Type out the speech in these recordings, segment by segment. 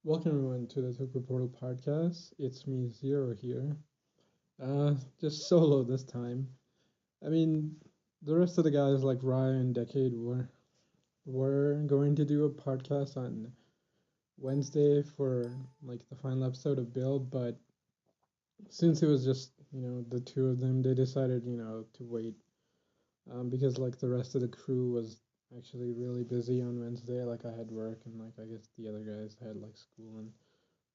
Welcome everyone to the Toku Portal podcast. It's me, Zero here. Just solo this time. I mean, the rest of the guys like Ryan and Decade were going to do a podcast on Wednesday for like the final episode of Build, but since it was just the two of them, they decided to wait because like the rest of the crew was actually really busy on Wednesday. Like I had work and like I guess the other guys had like school and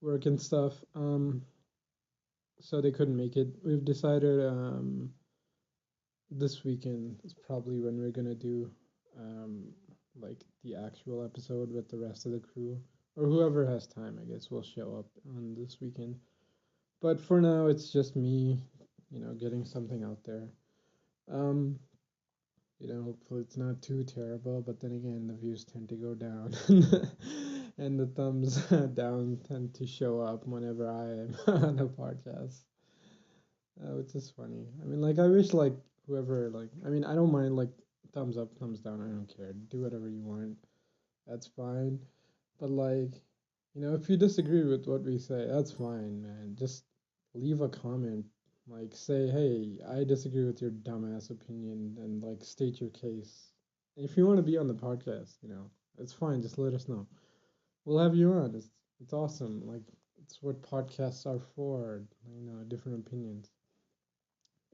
work and stuff. So they couldn't make it. We've decided this weekend is probably when we're gonna do um, like the actual episode with the rest of the crew or whoever has time. I guess will show up on this weekend. But for now, it's just me, getting something out there. Um, hopefully it's not too terrible. But then again, the views tend to go down, and the thumbs down tend to show up whenever I am on a podcast. Which is funny. I mean, like, I wish, like, whoever, like, I mean, I don't mind, like, thumbs up, thumbs down. I don't care. Do whatever you want. That's fine. But, like, if you disagree with what we say, that's fine, man. Just leave a comment. Like, say, hey, I disagree with your dumbass opinion, and, like, state your case. If you want to be on the podcast, it's fine. Just let us know. We'll have you on. It's awesome. Like, it's what podcasts are for, different opinions.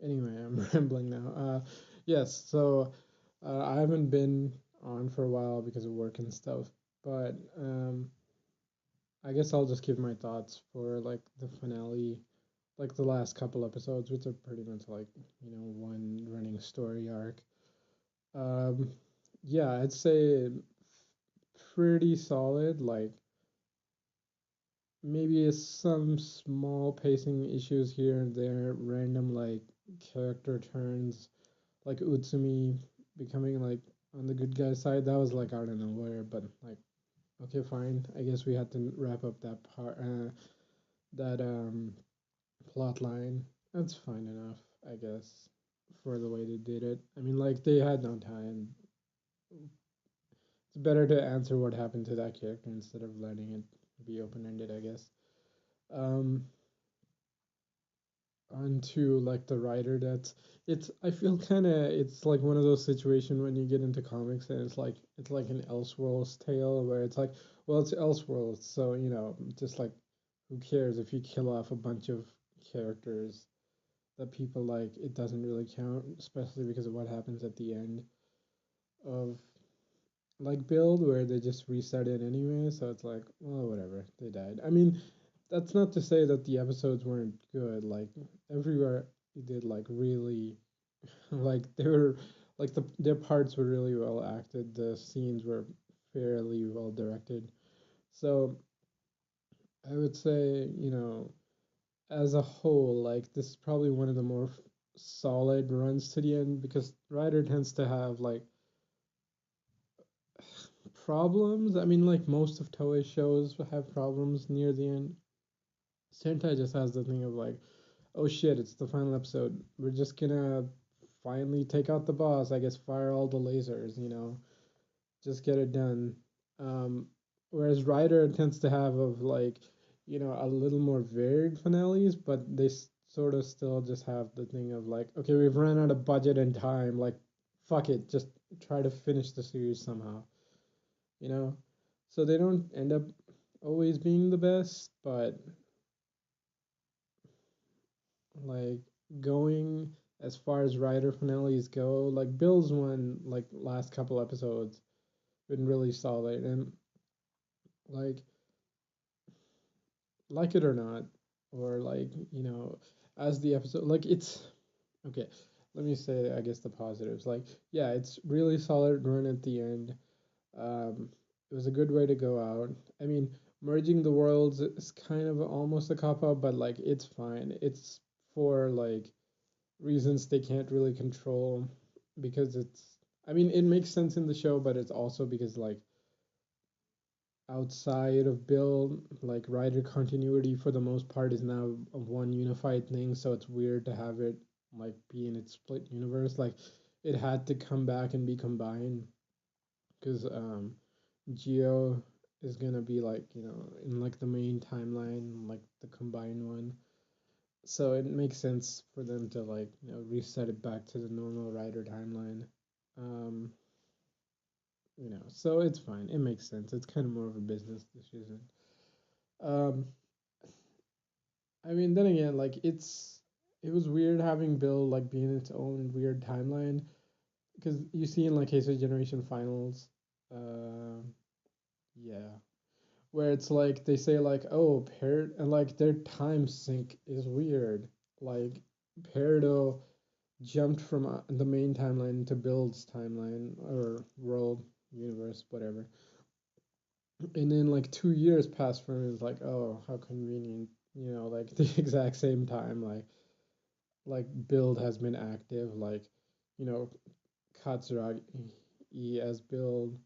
Anyway, I'm rambling now. Yes, so I haven't been on for a while because of work and stuff, but I guess I'll just give my thoughts for like the finale, like the last couple episodes, which are pretty much like one running story arc. Um, yeah, I'd say pretty solid. Like maybe some small pacing issues here and there, random like character turns like Utsumi becoming like on the good guy side, that was like out of nowhere. But like, okay, fine. I guess we had to wrap up that part, that plot line. That's fine enough, I guess, for the way they did it. I mean, like they had no time. It's better to answer what happened to that character instead of letting it be open ended, I guess. Um, onto like the writer that's it's I feel kind of it's like one of those situations when you get into comics and it's like an Elseworlds tale where it's like, well, it's Elseworlds, so just like who cares if you kill off a bunch of characters that people like, it doesn't really count, especially because of what happens at the end of like Build where they just reset it anyway, so it's like, well, whatever, they died. I mean, that's not to say that the episodes weren't good. Like everywhere he did like really like they were like their parts were really well acted. The scenes were fairly well directed. So I would say, as a whole, like this is probably one of the more solid runs to the end because Ryder tends to have like problems. I mean, like most of Toei's shows have problems near the end. Sentai just has the thing of like, oh shit, it's the final episode. We're just gonna finally take out the boss. I guess fire all the lasers, just get it done. Um, whereas Ryder tends to have of like, a little more varied finales, but they sort of still just have the thing of like, okay, we've run out of budget and time. Like, fuck it, just try to finish the series somehow, you know. So they don't end up always being the best, but like going as far as writer finales go, like Bill's one, like last couple episodes, been really solid, and like it or not, or like as the episode, like it's okay. Let me say, I guess the positives, like yeah, it's really solid run at the end. It was a good way to go out. I mean, merging the worlds is kind of almost a cop out, but like it's fine. It's for like reasons they can't really control because it's I mean it makes sense in the show, but it's also because like outside of Bill, like writer continuity for the most part is now a one unified thing, so it's weird to have it like be in its split universe. Like it had to come back and be combined because Geo is gonna be like, in like the main timeline, like the combined one. So it makes sense for them to like, reset it back to the normal Rider timeline. Um, so it's fine. It makes sense. It's kind of more of a business decision. Um, I mean, then again, like it was weird having Bill like be in its own weird timeline because you see in like Case of Generation Finals, uh, yeah, where it's like they say like, oh, and like their time sync is weird. Like Peridot jumped from the main timeline to Build's timeline or world universe, whatever. And then like 2 years passed from it. It's like, oh, how convenient. Like the exact same time, like Build has been active, like, you know, Katsuragi as Build,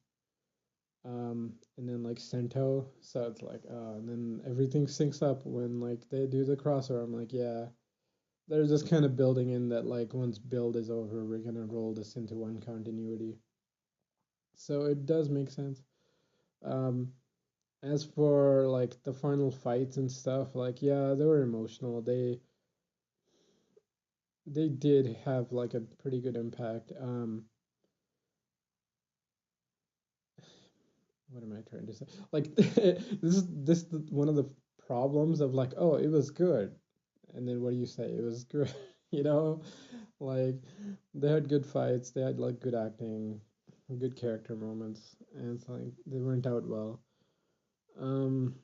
and then like Sento. So it's like, and then everything syncs up when like they do the crossover. I'm like, yeah, they're just kind of building in that like once Build is over, we're gonna roll this into one continuity. So it does make sense. Um, as for like the final fights and stuff, like yeah, they were emotional. They did have like a pretty good impact. What am I trying to say? Like this one of the problems of like, oh, it was good, and then what do you say? It was good, you know? Like they had good fights, they had like good acting, good character moments, and it's like they went out well. Um,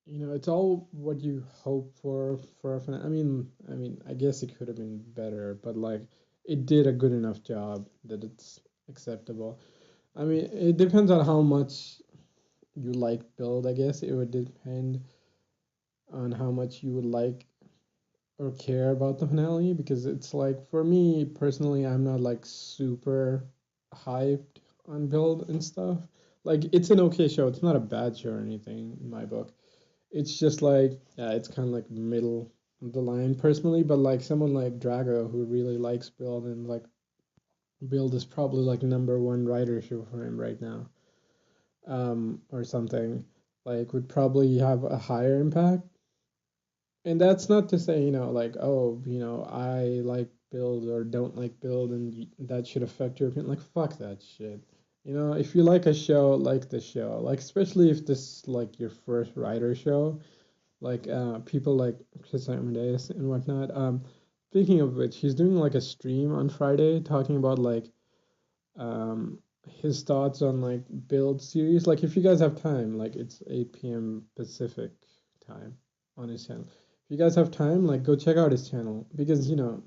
it's all what you hope for a fan. I mean, I guess it could have been better, but like it did a good enough job that it's acceptable. I mean, it depends on how much you like Build, I guess. It would depend on how much you would like or care about the finale because it's like for me personally, I'm not like super hyped on Build and stuff. Like it's an okay show. It's not a bad show or anything in my book. It's just like yeah, it's kind of like middle of the line personally, but like someone like Drago who really likes Build and like Build is probably like number one writer show for him right now, or something, like would probably have a higher impact. And that's not to say, like, oh, I like Build or don't like Build, and that should affect your opinion. Like, fuck that shit. If you like a show, like the show. Like, especially if this is like your first writer show, like people like Chris Amadeus and whatnot. Speaking of which, he's doing like a stream on Friday talking about like um his thoughts on like Build series. Like, if you guys have time, like it's 8 p.m. Pacific time on his channel. If you guys have time, like go check out his channel because you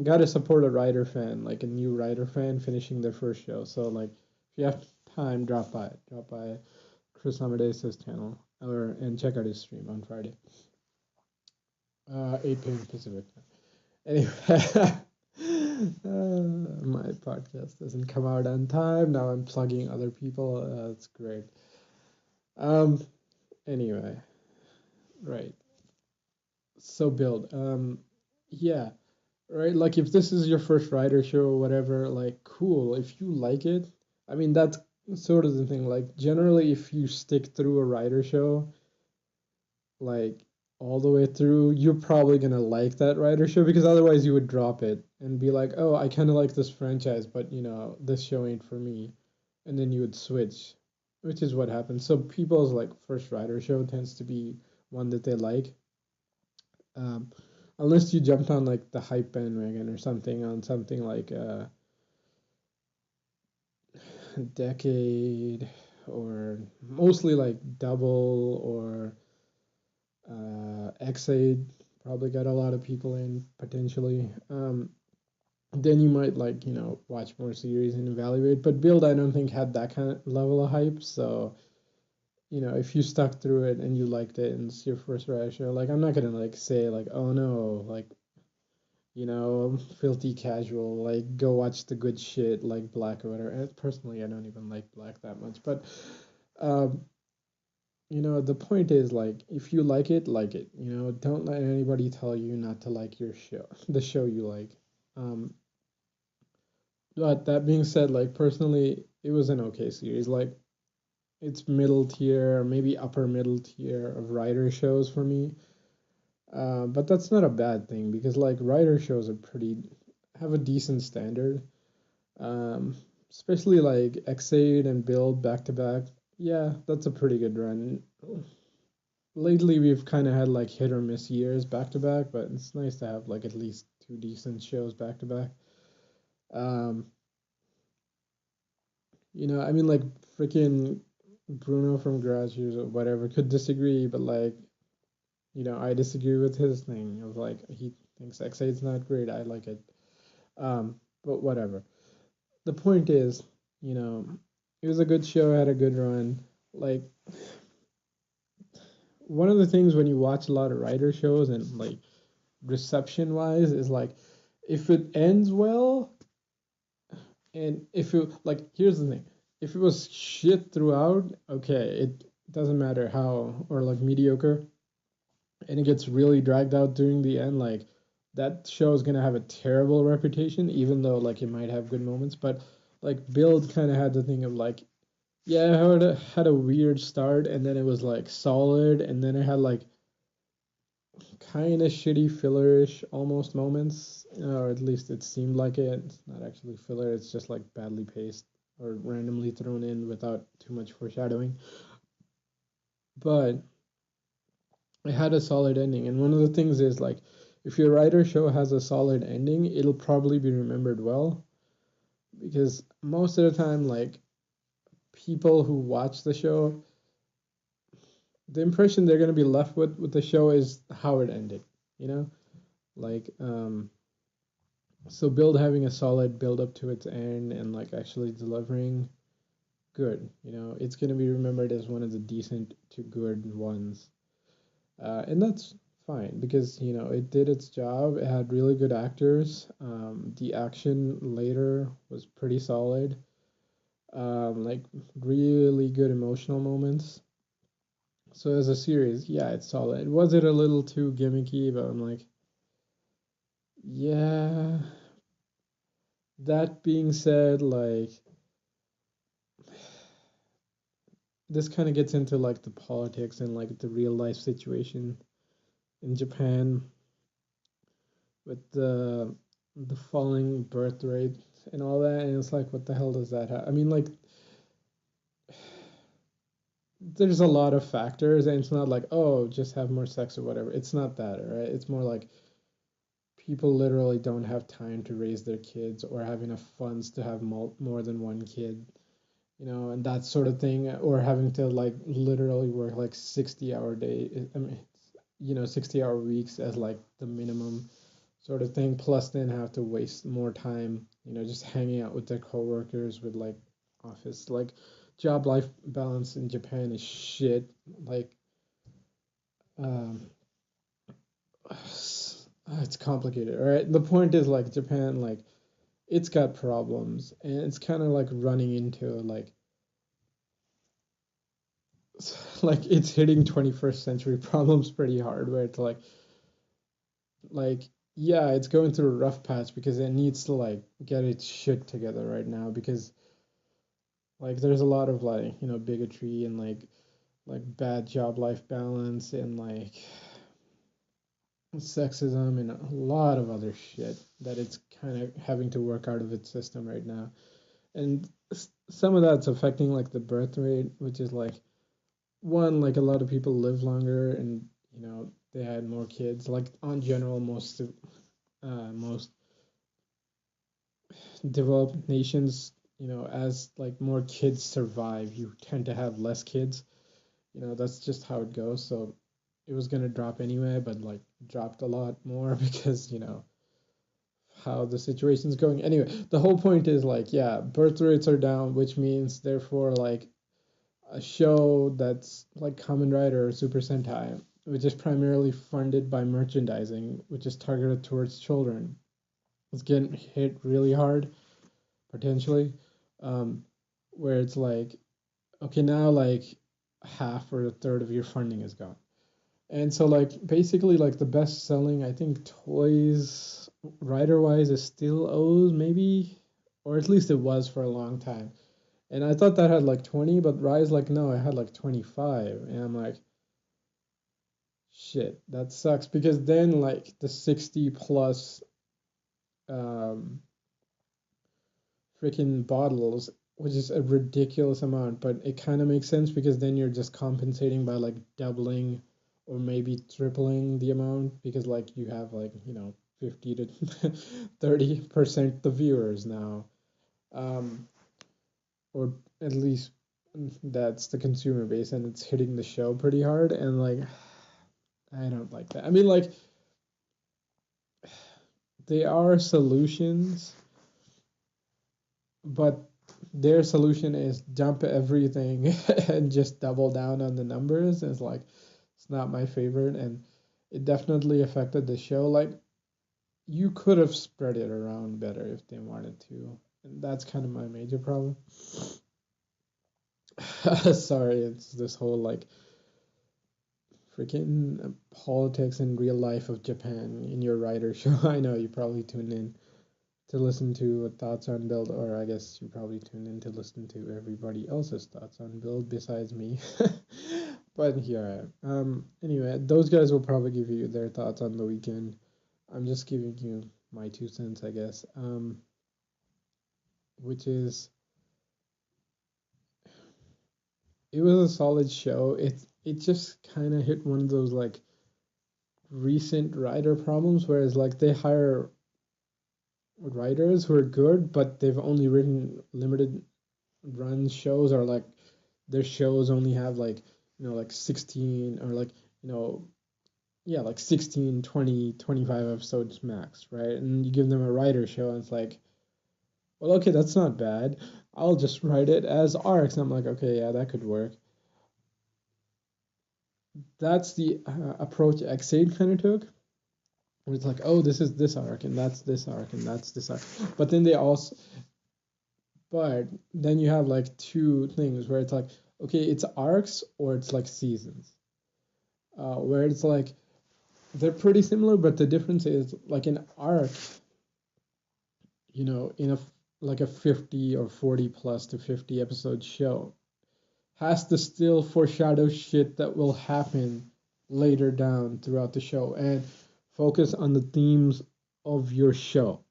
gotta support a writer fan, like a new writer fan finishing their first show. So like if you have time, drop by Chris Amadeus' channel or and check out his stream on Friday. 8 p.m. Pacific. Anyway, my podcast doesn't come out on time. Now I'm plugging other people. That's great. Um. Anyway, right. So Build. Yeah. Right. Like if this is your first writer show or whatever, like cool. If you like it, I mean that's sort of the thing. Like generally, if you stick through a writer show, like all the way through, you're probably gonna like that writer show because otherwise you would drop it and be like, oh, I kind of like this franchise, but this show ain't for me, and then you would switch, which is what happens. So people's like first writer show tends to be one that they like, um, unless you jumped on like the hype bandwagon or something on something like Decade or mostly like Double or Xade probably got a lot of people in potentially. Then you might like watch more series and evaluate. But Build, I don't think had that kind of level of hype. So if you stuck through it and you liked it and it's your first Riot show, like I'm not gonna like say like oh no like filthy casual like go watch the good shit like Black or whatever. And personally, I don't even like Black that much, but um, the point is like if you like it. Don't let anybody tell you not to like your show, the show you like. Um, but that being said, like personally, it was an okay series. Like it's middle tier, maybe upper middle tier of writer shows for me. But that's not a bad thing because like writer shows are pretty have a decent standard. Um, Especially like X8 and Build back to back. Yeah, that's a pretty good run. Lately, we've kind of had like hit or miss years back to back, but it's nice to have like at least two decent shows back to back. Um, I mean, like freaking Bruno from Garage or whatever could disagree, but like, I disagree with his thing of like he thinks X8 is not great. I like it. But whatever. The point is, you know, it was a good show, had a good run. Like one of the things when you watch a lot of writer shows and like reception wise is like if it ends well and if it like here's the thing. If it was shit throughout, okay, it doesn't matter how or like mediocre and it gets really dragged out during the end, like that show is gonna have a terrible reputation, even though like it might have good moments. But like Build kind of had the thing of like, yeah, it had a weird start, and then it was like solid, and then it had like kind of shitty fillerish almost moments, or at least it seemed like it. It's not actually filler; it's just like badly paced or randomly thrown in without too much foreshadowing. But it had a solid ending, and one of the things is like, if your writer show has a solid ending, it'll probably be remembered well because most of the time, like people who watch the show, the impression they're gonna be left with the show is how it ended. You know, like so Build having a solid build up to its end and like actually delivering good. It's gonna be remembered as one of the decent to good ones, and that's fine because it did its job. It had really good actors. The action later was pretty solid. Like really good emotional moments. So as a series, yeah, it's solid. Was it a little too gimmicky? But I'm like, yeah. That being said, like this kind of gets into like the politics and like the real life situation in Japan with the falling birth rate and all that, and it's like, what the hell does that have? I mean, like, there's a lot of factors, and it's not like, oh, just have more sex or whatever. It's not that, right? It's more like people literally don't have time to raise their kids or have enough funds to have more than one kid, and that sort of thing, or having to like literally work like 60-hour day. I mean, 60-hour weeks as like the minimum sort of thing, plus then have to waste more time, just hanging out with their coworkers with like office, like job life balance in Japan is shit. Like, um, it's complicated. All right, the point is like Japan, like it's got problems, and it's kind of like running into like like it's hitting 21st century problems pretty hard, where it's like yeah, it's going through a rough patch because it needs to like get its shit together right now because like there's a lot of like bigotry and like bad job life balance and like sexism and a lot of other shit that it's kind of having to work out of its system right now. And some of that's affecting like the birth rate, which is like one, like a lot of people live longer and they had more kids. Like on general, most developed nations, as like more kids survive, you tend to have less kids. That's just how it goes. So it was gonna drop anyway, but like dropped a lot more because how the situation's going. Anyway, the whole point is like, yeah, birth rates are down, which means therefore like a show that's like Kamen Rider or Super Sentai, which is primarily funded by merchandising, which is targeted towards children, is getting hit really hard potentially, um, where it's like, okay, now like half or a third of your funding is gone. And so like basically like the best selling I think toys writer wise is still O's maybe, or at least it was for a long time. And I thought that had like 20, but Rise like no, it had like 25. And I'm like, shit, that sucks because then like the 60 plus um freaking bottles, which is a ridiculous amount, but it kind of makes sense because then you're just compensating by like doubling or maybe tripling the amount because like you have like, 50 to 30% the viewers now. Um, or at least that's the consumer base and it's hitting the show pretty hard and like I don't like that. I mean like they are solutions, but their solution is dump everything and just double down on the numbers. It's like it's not my favorite, and it definitely affected the show. Like you could have spread it around better if they wanted to, and that's kind of my major problem. Sorry, it's this whole like freaking politics and real life of Japan in your writer show. I know you probably tuned in to listen to thoughts on build, or I guess you probably tune in to listen to everybody else's thoughts on build besides me. But here I am. Anyway, those guys will probably give you their thoughts on the weekend. I'm just giving you my 2 cents, I guess. Which is it was a solid show. It just kind of hit one of those like recent writer problems, whereas like they hire writers who are good, but they've only written limited run shows or like their shows only have like like 16 or like you know yeah like 16, 20, 25 episodes max, right? And you give them a writer show and it's like, well, okay, that's not bad, I'll just write it as arcs. And I'm like, okay, yeah, that could work. That's the approach Xade kind of took, where it's like, oh, this is this arc and that's this arc and that's this arc. But then they also but then you have like two things where it's like, okay, it's arcs or it's like seasons, where it's like they're pretty similar, but the difference is like an arc, in a like a 50 or 40 plus to 50 episode show has to still foreshadow shit that will happen later down throughout the show and focus on the themes of your show.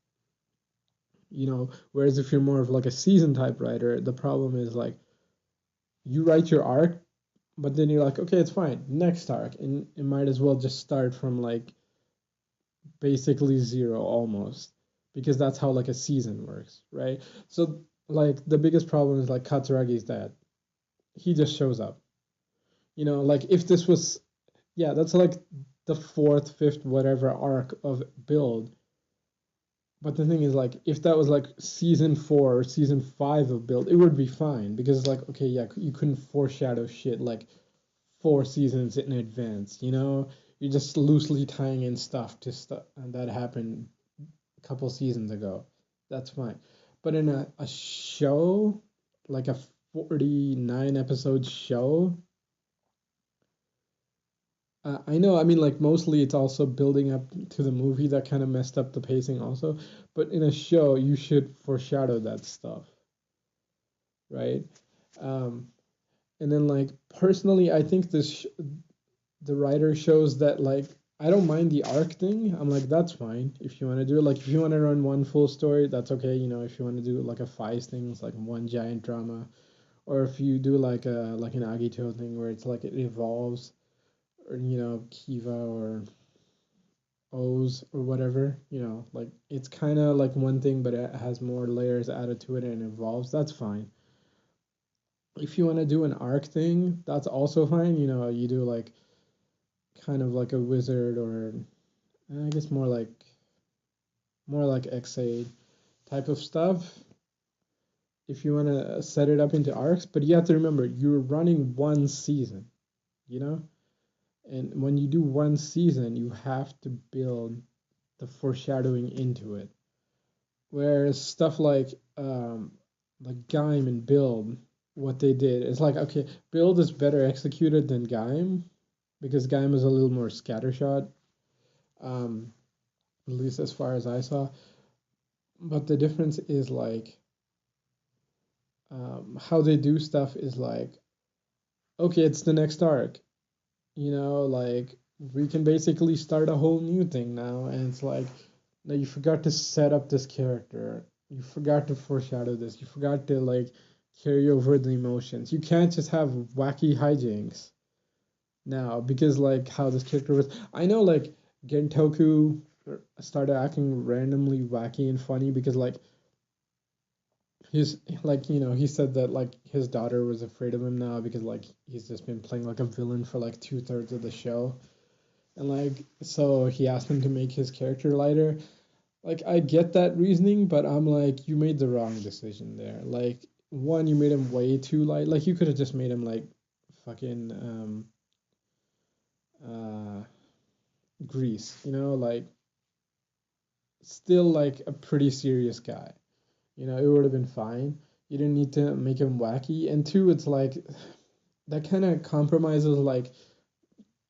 Whereas if you're more of like a season type writer, the problem is like you write your arc, but then you're like, okay, it's fine, next arc, and it might as well just start from like basically zero almost, because that's how like a season works, right? So like the biggest problem is like Katsuragi's dad. He just shows up. Like if this was, yeah, that's like the fourth, fifth, whatever arc of build. But the thing is, like, if that was like season four or season five of build, it would be fine because it's like, okay, yeah, you couldn't foreshadow shit like 4 seasons in advance. You're just loosely tying in stuff to stuff that happened a couple seasons ago. That's fine. But in a show, like a 49 episode show, I know, I mean, like, mostly it's also building up to the movie that kind of messed up the pacing, also. But in a show, you should foreshadow that stuff, right? Um, and then, like, personally, I think the writer shows that like I don't mind the arc thing. I'm like, that's fine if you want to do it. Like if you want to run one full story, that's okay. If you want to do like a five things, like one giant drama, or if you do like an Agito thing where it's like it evolves, or Kiva or O's or whatever. Like it's kind of like one thing, but it has more layers added to it and evolves. That's fine. If you want to do an arc thing, that's also fine. You do like kind of like a wizard or I guess more like XA type of stuff if you want to set it up into arcs. But you have to remember you're running one season, you know? And when you do one season, you have to build the foreshadowing into it. Whereas stuff like Gaim and Build, what they did is like, okay, Build is better executed than Gaim because Gaim is a little more scattershot, um, at least as far as I saw. But the difference is like how they do stuff is like, okay, it's the next arc, like we can basically start a whole new thing now, and it's like, no, you forgot to set up this character, you forgot to foreshadow this, you forgot to like carry over the emotions. You can't just have wacky hijinks now because like how this character was. I know like Gentoku started acting randomly wacky and funny because like he's like he said that like his daughter was afraid of him now because like he's just been playing like a villain for like 2/3 of the show, and like so he asked him to make his character lighter. Like I get that reasoning, but I'm like, you made the wrong decision there. Like one, you made him way too light. Like you could have just made him like fucking uh Grease, like still like a pretty serious guy. It would have been fine. You didn't need to make him wacky. And two, it's like that kind of compromises like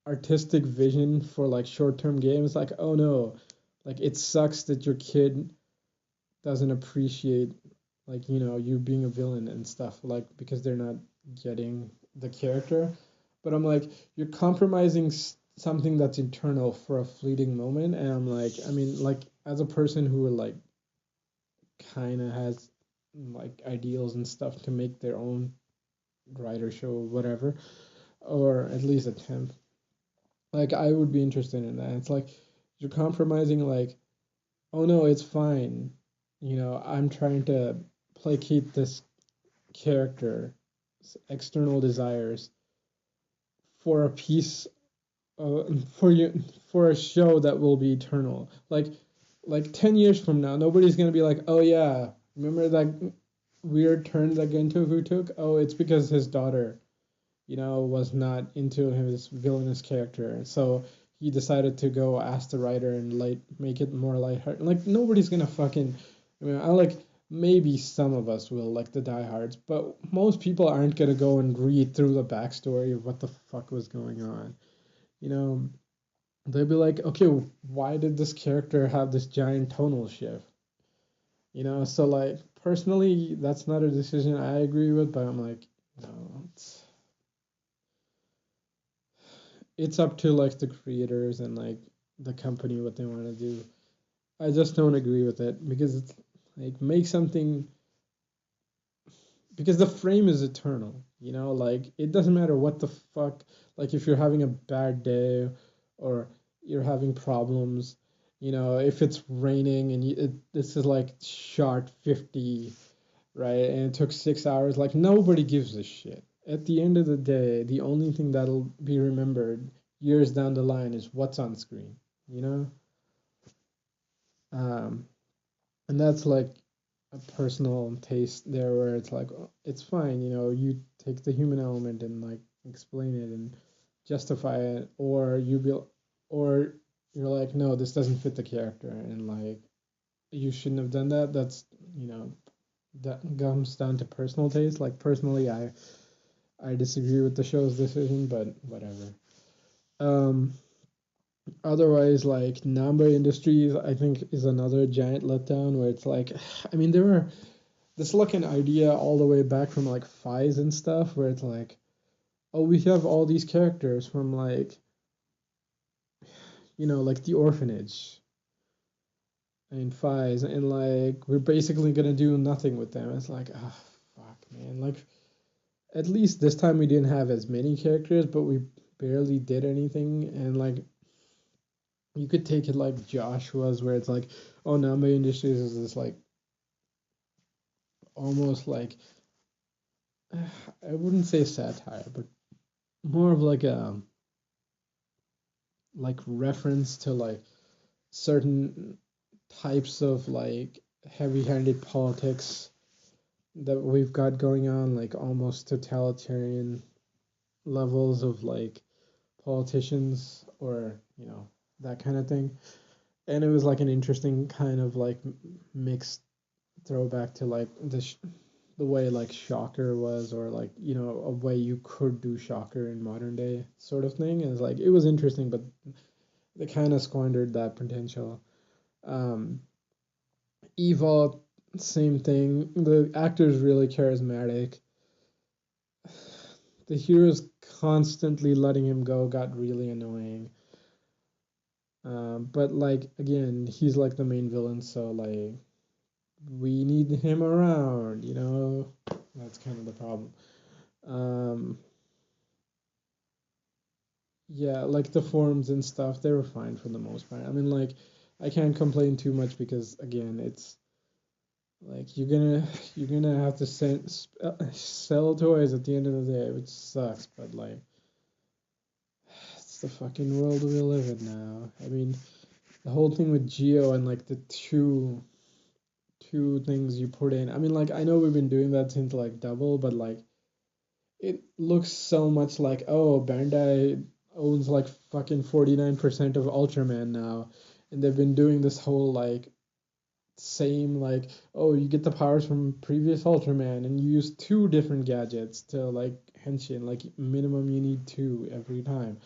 artistic vision for like short-term games. Like, oh no, like it sucks that your kid doesn't appreciate like you being a villain and stuff like because they're not getting the character. But I'm like, you're compromising something that's internal for a fleeting moment, and I'm like, I mean, like as a person who like kind of has like ideals and stuff to make their own writer show or whatever, or at least attempt, like I would be interested in that. It's like you're compromising like, oh no, it's fine, I'm trying to placate this character external desires for a piece, uh, for you, for a show that will be eternal. Like 10 years from now nobody's going to be like, oh yeah, remember that weird turn that Gentoku took? Oh, it's because his daughter, was not into his villainous character. So he decided to go ask the writer and like make it more lighthearted. Like nobody's gonna fucking. I mean, I like maybe some of us will, like the diehards, but most people aren't gonna go and read through the backstory of what the fuck was going on. You know, they'll be like, okay, why did this character have this giant tonal shift? So like personally, that's not a decision I agree with, but I'm like, it's up to like the creators and like the company what they want to do. I just don't agree with it because it's like make something because the frame is eternal. Like it doesn't matter what the fuck. Like if you're having a bad day or you're having problems, if it's raining and this is like shot 50, right? And it took 6 hours. Like nobody gives a shit. At the end of the day, the only thing that'll be remembered years down the line is what's on screen, you know? Um, and that's like a personal taste there where it's like, it's fine, you take the human element and like explain it and justify it, or or you're like, no, this doesn't fit the character, and like, you shouldn't have done that. That's, you know, that comes down to personal taste. Like personally, I disagree with the show's decision, but whatever. Um, Otherwise, like Namba Industries, I think is another giant letdown where it's like, I mean, there were this like an idea all the way back from like Fies and stuff, where it's like, oh, we have all these characters from like, like the orphanage and Fies, and like we're basically gonna do nothing with them. It's like, ah, fuck, man. Like at least this time we didn't have as many characters, but we barely did anything, and like you could take it like Joshua's, where it's like, oh, Namba Industries is this like almost like I wouldn't say satire, but more of like a like reference to like certain types of like heavy-handed politics that we've got going on, like almost totalitarian levels of like politicians or that kind of thing. And it was like an interesting kind of like mixed throwback to like the way like Shocker was, or like a way you could do Shocker in modern day sort of thing. And it's like it was interesting, but they kind of squandered that potential. um Eva, same thing. The actor's really charismatic. The hero's constantly letting him go got really annoying. But like again, he's like the main villain, so like we need him around, you know. That's kind of the problem. Um, yeah, like the forums and stuff, they were fine for the most part. I mean, like I can't complain too much because again, it's like you're gonna have to sell toys at the end of the day, which sucks. But like, it's the fucking world we live in now. I mean, the whole thing with Geo and like the two things you put in. I mean, like I know we've been doing that since like Double, but like it looks so much like, oh, Bandai owns like fucking 49% of Ultraman now, and they've been doing this whole like same like, oh, you get the powers from previous Ultraman and you use two different gadgets to like henshin, like minimum you need two every time.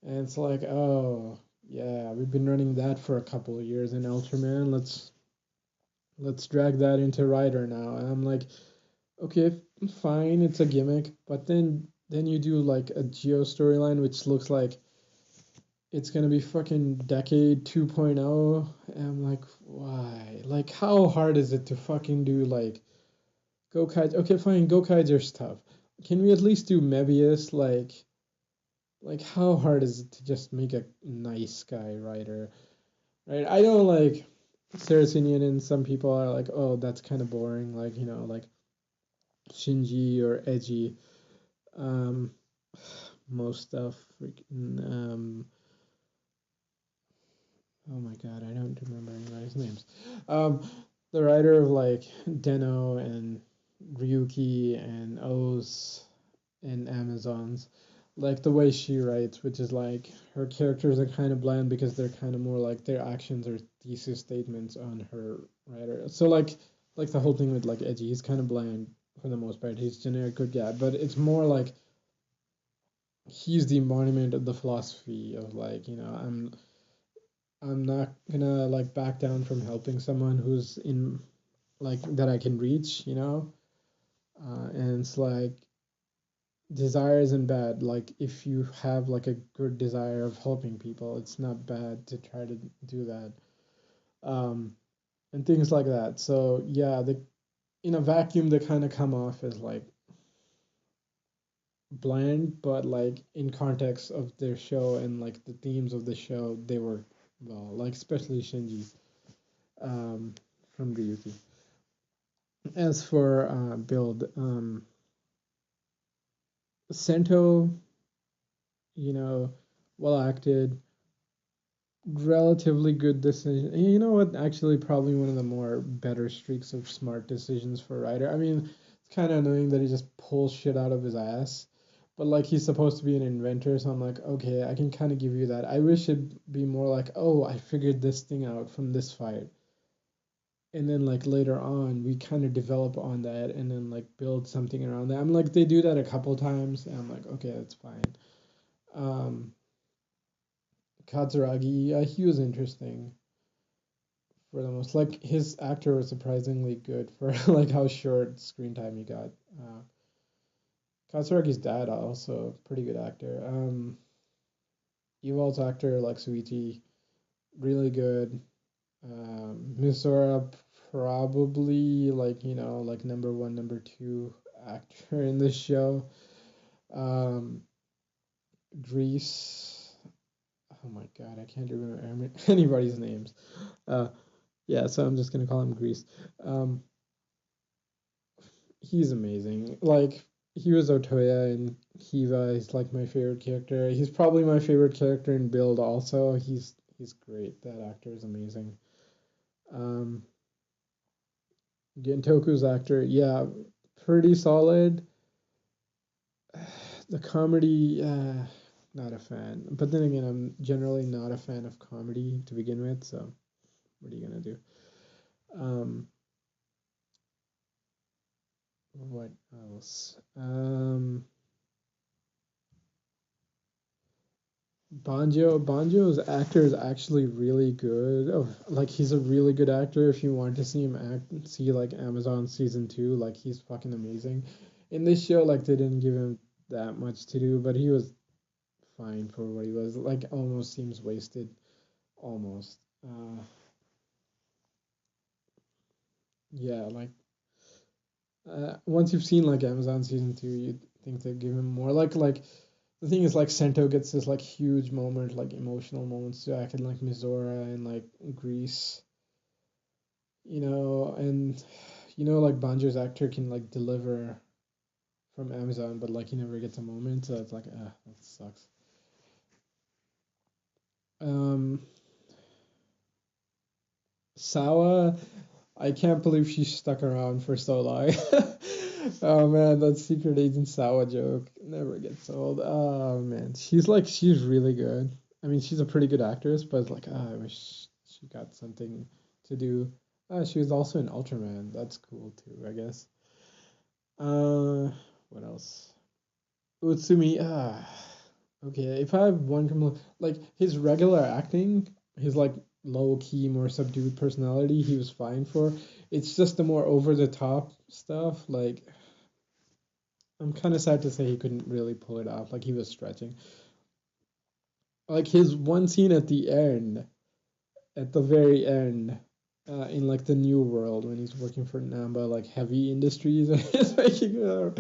And it's like, oh, yeah, we've been running that for a couple of years in Ultraman. Let's drag that into Rider now. And I'm like, okay, fine, it's a gimmick, but then you do like a Geo storyline which looks like it's gonna be fucking Decade 2.0, and I'm like, why? Like, how hard is it to fucking do like Gokaiger? Okay, fine, Gokaiger's tough. Can we at least do Mebius? Like how hard is it to just make a nice guy writer, right? I know like Saracenian and some people are like, oh, that's kind of boring, like you know, like Shinji or Edgy. Um, most stuff, freaking oh my god, I don't remember anybody's names. Um, the writer of like Deno and Ryuki and O's and Amazons, like the way she writes, which is like her characters are kind of bland because they're kind of more like their actions or thesis statements on her writer. So like the whole thing with like Edgy, he's kind of bland for the most part. He's generic good guy, but it's more like he's the embodiment of the philosophy of like you know I'm not gonna like back down from helping someone who's in like that I can reach, you know. And it's like desire isn't bad. Like if you have like a good desire of helping people, it's not bad to try to do that. Um, and things like that. So yeah, the in a vacuum they kind of come off as like bland, but like in context of their show and like the themes of the show, they were well, like especially Shinji um, from Ryuki. As for build, Sento, you know, well acted, relatively good decision. You know what? Actually, probably one of the more better streaks of smart decisions for Ryder. I mean, it's kind of annoying that he just pulls shit out of his ass, but like he's supposed to be an inventor, so I'm like, okay, I can kind of give you that. I wish it'd be more like, oh, I figured this thing out from this fight. And then like later on we kind of develop on that and then like build something around that. I'm like they do that a couple times and I'm like okay that's fine. um Katsuragi, yeah, he was interesting for the most, like his actor was surprisingly good for like how short screen time he got. Katsuragi's dad also pretty good actor. Evol's actor like Suichi, really good. Misora probably like you know like number one, number two actor in this show. Um, Greece. Oh my god, I can't remember anybody's names. Uh, yeah, so I'm just gonna call him Greece. Um, he's amazing. Like he was Otoya in Kiva. He's like my favorite character. He's probably my favorite character in Build. Also, he's great. That actor is amazing. Um, Gentoku's actor, yeah, pretty solid. The comedy, not a fan. But then again, I'm generally not a fan of comedy to begin with. So what are you gonna do? Um, what else? Banjo's actor is actually really good. Oh, like he's a really good actor. If you want to see him act, see like Amazon season 2, like he's fucking amazing. In this show, like they didn't give him that much to do, but he was fine for what he was. Like almost seems wasted, almost. Yeah, like once you've seen like Amazon season 2, you'd think they'd give him more. Like the thing is like Sento gets this like huge moment, like emotional moments to act in like Mizora and like Greece, and like Banjo's actor can like deliver from Amazon, but like he never gets a moment, so it's like that sucks. Um, Sawa, I can't believe she stuck around for so long. Oh man, that Secret Agent Sawa joke never gets old. Oh man, she's really good. I mean, she's a pretty good actress, but like, I wish she got something to do. She was also in Ultraman. That's cool too, I guess. What else? Utsumi. Okay. If I have one like his regular acting, his like low key, more subdued personality, he was fine for. It's just the more over the top stuff. Like I'm kind of sad to say he couldn't really pull it off. Like he was stretching. Like his one scene at the end, at the very end, in like the new world when he's working for Namba, like heavy industries, and he's making the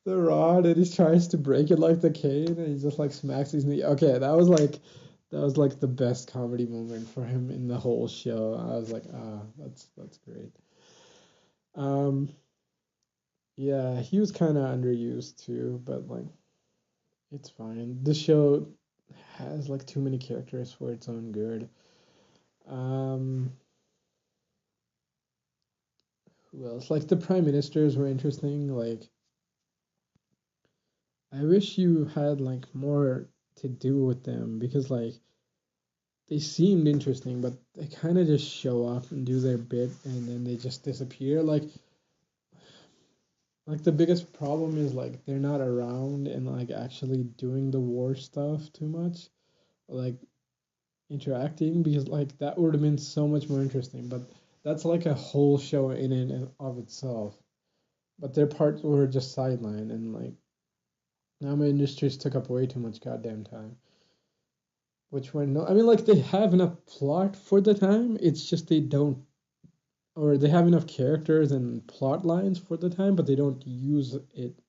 rod and he tries to break it like the cane, and he just like smacks his knee. Okay, that was like the best comedy moment for him in the whole show. I was like, that's great. Um, yeah, he was kind of underused too, but like it's fine. The show has like too many characters for its own good. Um, who else? Like the prime ministers were interesting. Like I wish you had like more to do with them because like they seemed interesting, but they kind of just show up and do their bit and then they just disappear. Like the biggest problem is like they're not around and like actually doing the war stuff too much, like interacting because like that would have been so much more interesting. But that's like a whole show in and of itself. But their parts were just sidelined and like now my industries took up way too much goddamn time. Which one? No, I mean like they have enough plot for the time. It's just they don't, or they have enough characters and plot lines for the time, but they don't use it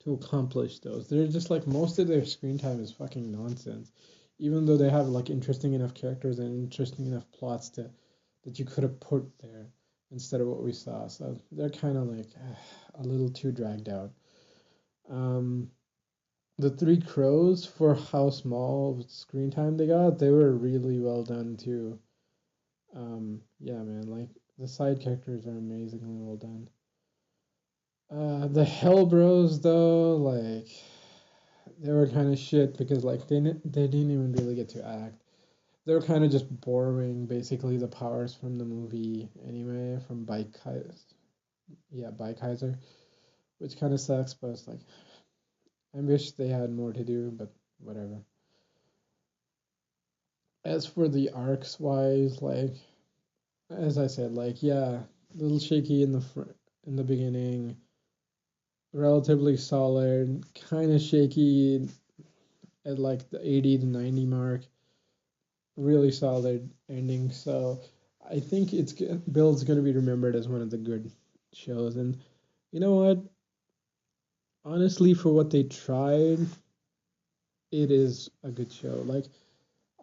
to accomplish those. They're just like most of their screen time is fucking nonsense. Even though they have like interesting enough characters and interesting enough plots to that you could have put there instead of what we saw. So they're kind of like a little too dragged out. Um, the Three Crows, for how small screen time they got, they were really well done too. Yeah, man, like the side characters are amazingly well done. The Hell Bros though, like they were kind of shit because like they didn't even really get to act. They were kind of just borrowing basically the powers from the movie anyway, from Bike Kaiser. Yeah, Bike Kaiser, which kind of sucks, but it's like I wish they had more to do, but whatever. As for the arcs wise, like as I said, like yeah, a little shaky in the beginning, relatively solid, kind of shaky at like the 80 to 90 mark, really solid ending. So I think Bill's going to be remembered as one of the good shows. And you know what? Honestly, for what they tried, it is a good show. Like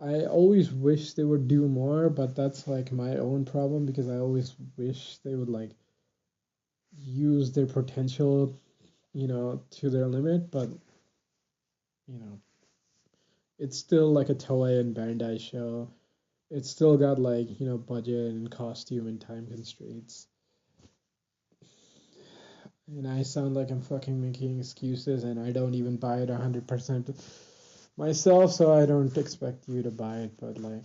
I always wish they would do more, but that's like my own problem because I always wish they would like use their potential, to their limit. But you know, it's still like a Toei and Bandai show. It's still got like budget and costume and time constraints. And I sound like I'm fucking making excuses, and I don't even buy it 100% myself, so I don't expect you to buy it. But like,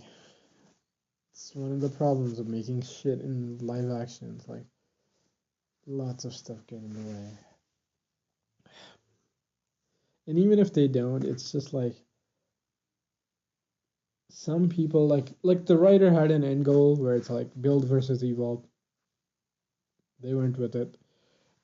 it's one of the problems of making shit in live actions. Like, lots of stuff get in the way. And even if they don't, it's just like some people like the writer had an end goal where it's like build versus evolve. They went with it.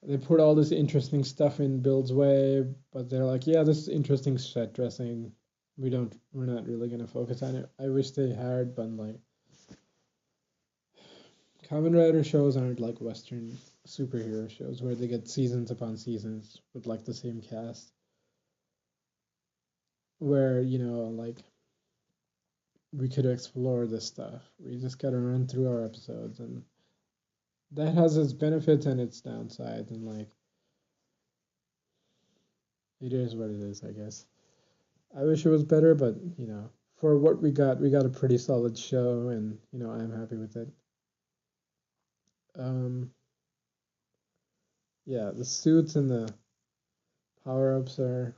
They put all this interesting stuff in Build's way, but they're like, yeah, this is interesting set dressing. We're not really gonna focus on it. I wish they had, but like Kamen Rider shows aren't like Western superhero shows where they get seasons upon seasons with like the same cast. Where, like we could explore this stuff. We just gotta run through our episodes, and that has its benefits and its downsides, and like it is what it is, I guess. I wish it was better, but for what we got a pretty solid show, and I'm happy with it. Um, yeah, the suits and the power ups are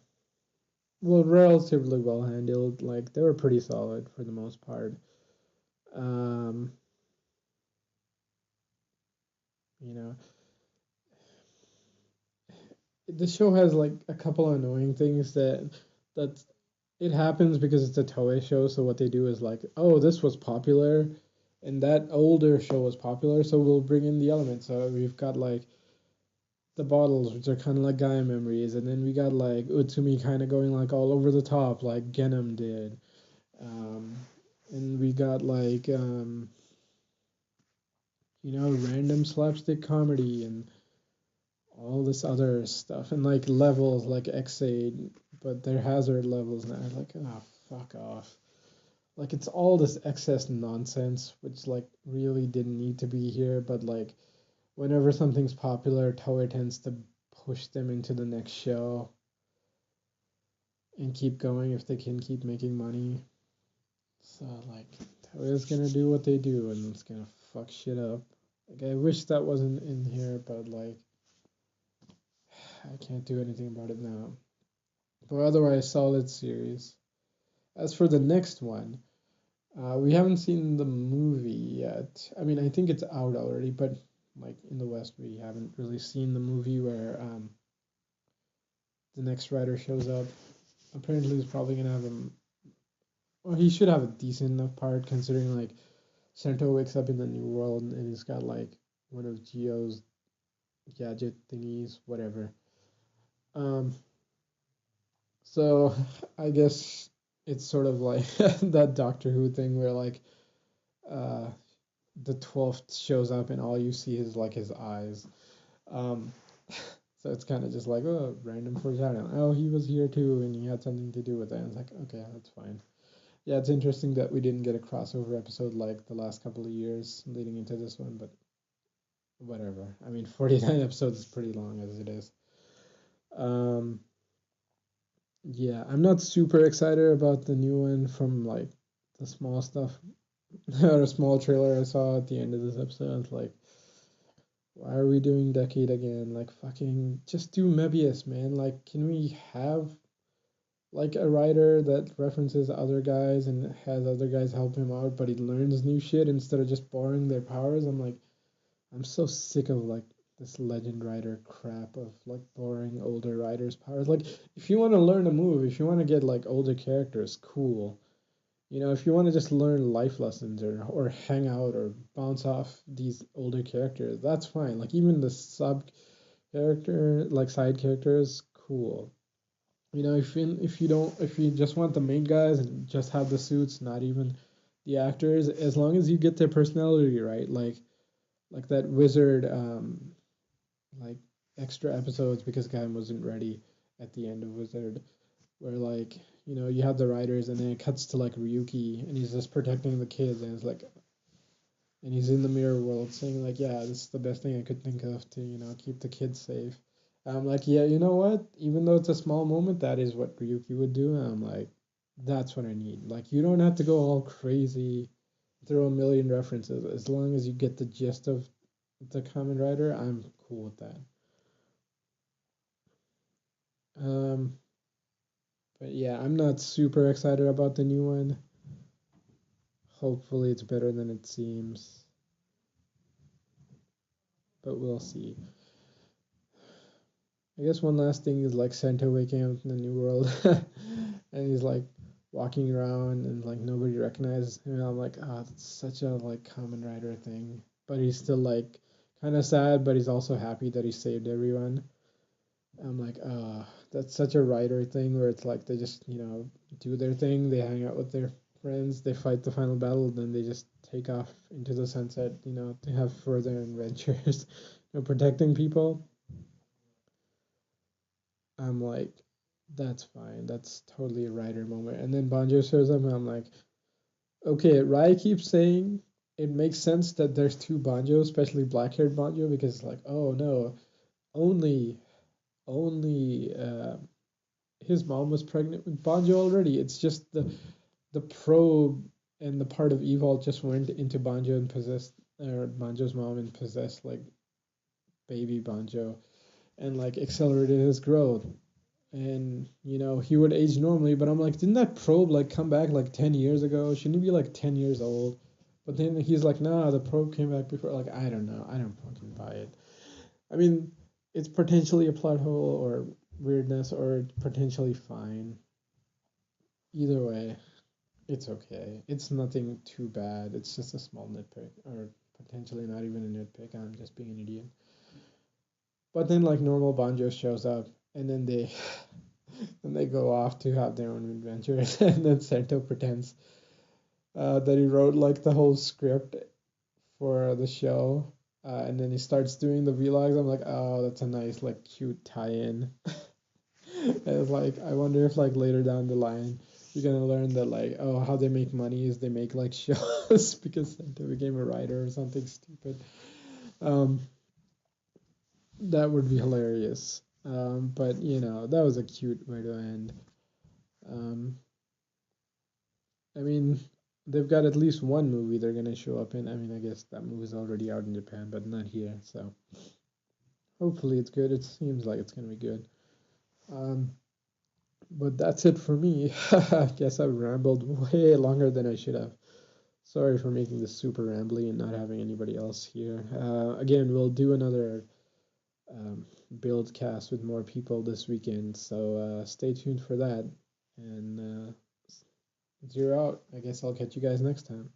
relatively well handled. Like they were pretty solid for the most part. Um, you know, the show has like a couple of annoying things that it happens because it's a Toei show. So what they do is like, oh, this was popular, and that older show was popular, so we'll bring in the elements. So we've got like the bottles, which are kind of like Gaia memories, and then we got like Utsumi kind of going like all over the top, like Genom did, um, and we got like random slapstick comedy and all this other stuff, and like levels like X8, but they're hazard levels now. Like, ah, fuck off. Like it's all this excess nonsense, which like really didn't need to be here, but like whenever something's popular, Toei tends to push them into the next show and keep going if they can keep making money. So like Toei's gonna do what they do and it's gonna fuck shit up. Like I wish that wasn't in here, but like I can't do anything about it now. But otherwise, solid series. As for the next one, we haven't seen the movie yet. I mean, I think it's out already, but like in the West, we haven't really seen the movie where the next writer shows up. Apparently, he's probably gonna have a. Well, he should have a decent enough part considering like Sento wakes up in the new world and he's got like one of Geo's gadget thingies, whatever. Um, so I guess it's sort of like that Doctor Who thing where like uh, the 12th shows up and all you see is like his eyes. Um, so it's kind of just like, oh, random foreshadowing. Oh, he was here too and he had something to do with it. And it's like, okay, that's fine. Yeah, it's interesting that we didn't get a crossover episode like the last couple of years leading into this one, but whatever. I mean, 49 episodes is pretty long as it is. Um, yeah, I'm not super excited about the new one from like the small stuff or a small trailer I saw at the end of this episode. It's like, why are we doing Decade again? Like, fucking just do Mebius, man. Like, can we have like a writer that references other guys and has other guys help him out, but he learns new shit instead of just borrowing their powers? I'm like, I'm so sick of like this legend writer crap of like borrowing older writers' powers. Like, if you want to learn a move, if you want to get like older characters, cool. If you want to just learn life lessons or hang out or bounce off these older characters, that's fine. Like even the sub character, like side characters, cool. If you just want the main guys and just have the suits, not even the actors, as long as you get their personality right, like that wizard like extra episodes because Guy wasn't ready at the end of Wizard, where like you have the writers and then it cuts to like Ryuki and he's just protecting the kids and it's like and he's in the mirror world saying like, yeah, this is the best thing I could think of to keep the kids safe. I'm like, yeah, you know what, even though it's a small moment, that is what Ryuki would do. And I'm like, that's what I need. Like, you don't have to go all crazy, throw a million references, as long as you get the gist of the Kamen Rider. I'm cool with that. um but yeah, I'm not super excited about the new one. Hopefully it's better than it seems, but we'll see. I guess one last thing is like Sento waking up in the new world, and he's like, walking around and like nobody recognizes him. I'm like, ah, that's such a like Kamen Rider thing. But he's still like kind of sad, but he's also happy that he saved everyone. I'm like, ah, that's such a writer thing where it's like they just, do their thing, they hang out with their friends, they fight the final battle, then they just take off into the sunset, to have further adventures, protecting people. I'm like, that's fine. That's totally a writer moment. And then Banjo shows up, and I'm like, okay, Rai keeps saying it makes sense that there's two Banjo, especially black-haired Banjo, because it's like, oh no, only, only his mom was pregnant with Banjo already. It's just the probe and the part of Evil just went into Banjo and possessed, or Banjo's mom and possessed like baby Banjo, and like accelerated his growth. And he would age normally, but I'm like, didn't that probe like come back like 10 years ago? Shouldn't he be like 10 years old? But then he's like, nah, the probe came back before. Like, I don't know, I don't fucking buy it. I mean, it's potentially a plot hole or weirdness, or potentially fine. Either way, it's okay. It's nothing too bad. It's just a small nitpick, or potentially not even a nitpick. I'm just being an idiot. But then like normal Banjo shows up, and then they and they go off to have their own adventures, and then Sento pretends that he wrote like the whole script for the show, and then he starts doing the vlogs. I'm like, oh, that's a nice like cute tie-in. And it's like I wonder if like later down the line you're gonna learn that like, oh, how they make money is they make like shows because Sento became a writer or something stupid. Um, that would be hilarious. But that was a cute way to end. Um, I mean, they've got at least one movie they're gonna show up in. I mean, I guess that movie's already out in Japan, but not here. So hopefully it's good. It seems like it's gonna be good. Um, but that's it for me. I guess I've rambled way longer than I should have. Sorry for making this super rambly and not having anybody else here. Again, we'll do another um, build cast with more people this weekend, so stay tuned for that. And Zero out. I guess I'll catch you guys next time.